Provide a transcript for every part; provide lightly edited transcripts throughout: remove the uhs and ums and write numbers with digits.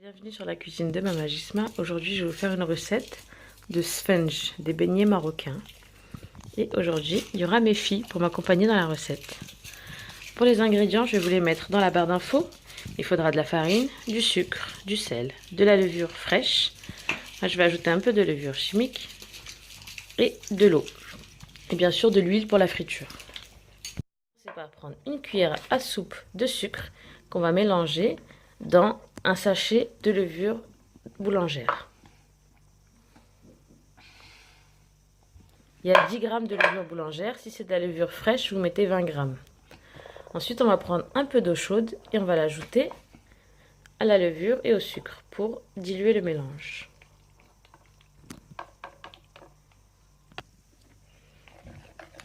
Bienvenue sur la cuisine de Mama Gisma. Aujourd'hui, je vais vous faire une recette de sponge, des beignets marocains. Et aujourd'hui, il y aura mes filles pour m'accompagner dans la recette. Pour les ingrédients, je vais vous les mettre dans la barre d'infos. Il faudra de la farine, du sucre, du sel, de la levure fraîche. Moi, je vais ajouter un peu de levure chimique et de l'eau. Et bien sûr, de l'huile pour la friture. C'est par prendre une cuillère à soupe de sucre qu'on va mélanger dans un sachet de levure boulangère. Il y a 10 g de levure boulangère. Si c'est de la levure fraîche, vous mettez 20 g. Ensuite, on va prendre un peu d'eau chaude et on va l'ajouter à la levure et au sucre pour diluer le mélange.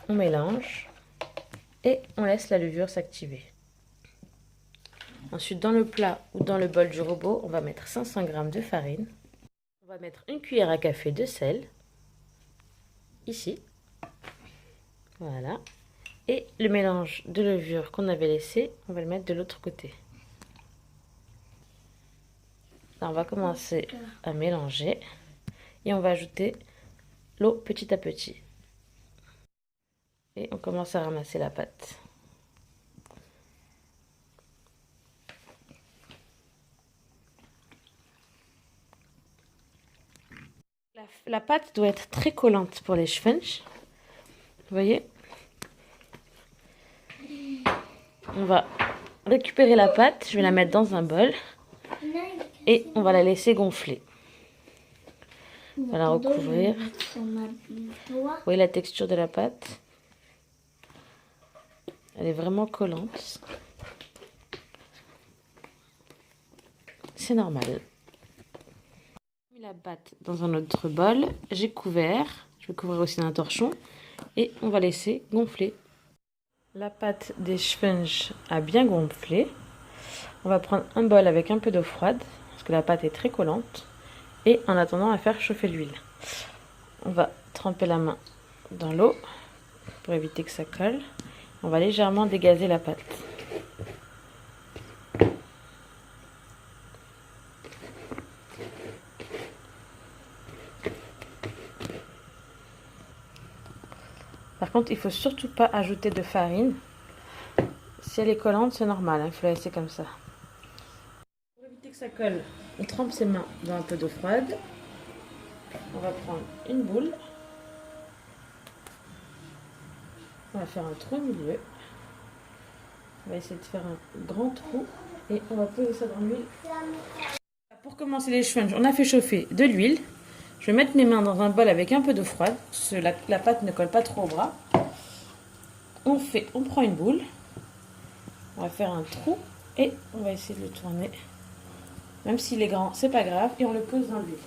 On mélange et on laisse la levure s'activer. Ensuite, dans le plat ou dans le bol du robot, on va mettre 500 g de farine. On va mettre une cuillère à café de sel, ici. Voilà. Et le mélange de levure qu'on avait laissé, on va le mettre de l'autre côté. Là, on va commencer à mélanger et on va ajouter l'eau petit à petit. Et on commence à ramasser la pâte. La pâte doit être très collante pour les sponges. Vous voyez? On va récupérer la pâte, je vais la mettre dans un bol et on va la laisser gonfler. On va la recouvrir. Vous voyez la texture de la pâte? Elle est vraiment collante. C'est normal. J'ai mis la pâte dans un autre bol, j'ai couvert. Je vais couvrir aussi d'un torchon et on va laisser gonfler. La pâte des sponges a bien gonflé. On va prendre un bol avec un peu d'eau froide parce que la pâte est très collante. Et en attendant à faire chauffer l'huile. On va tremper la main dans l'eau pour éviter que ça colle. On va légèrement dégazer la pâte. Par contre, il ne faut surtout pas ajouter de farine. Si elle est collante, c'est normal, il faut la laisser comme ça. Pour éviter que ça colle, on trempe ses mains dans un peu d'eau froide. On va prendre une boule. On va faire un trou au milieu. On va essayer de faire un grand trou et on va poser ça dans l'huile. Pour commencer les sponges, on a fait chauffer de l'huile. Je vais mettre mes mains dans un bol avec un peu d'eau froide. La pâte ne colle pas trop au bras. On prend une boule. On va faire un trou et on va essayer de le tourner. Même s'il est grand, c'est pas grave. Et on le pose dans l'huile.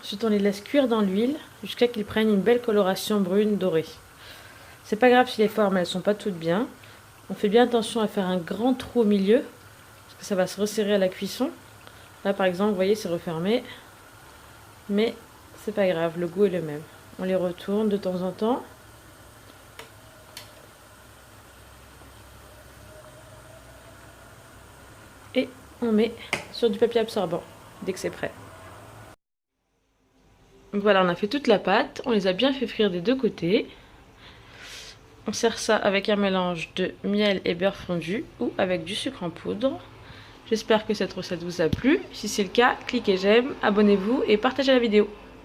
Ensuite, on les laisse cuire dans l'huile jusqu'à qu'ils prennent une belle coloration brune dorée. C'est pas grave si les formes elles sont pas toutes bien. On fait bien attention à faire un grand trou au milieu parce que ça va se resserrer à la cuisson. Là, par exemple, vous voyez, c'est refermé. Mais c'est pas grave, le goût est le même. On les retourne de temps en temps. Et on met sur du papier absorbant dès que c'est prêt. Donc voilà, on a fait toute la pâte. On les a bien fait frire des deux côtés. On sert ça avec un mélange de miel et beurre fondu ou avec du sucre en poudre. J'espère que cette recette vous a plu. Si c'est le cas, cliquez j'aime, abonnez-vous et partagez la vidéo.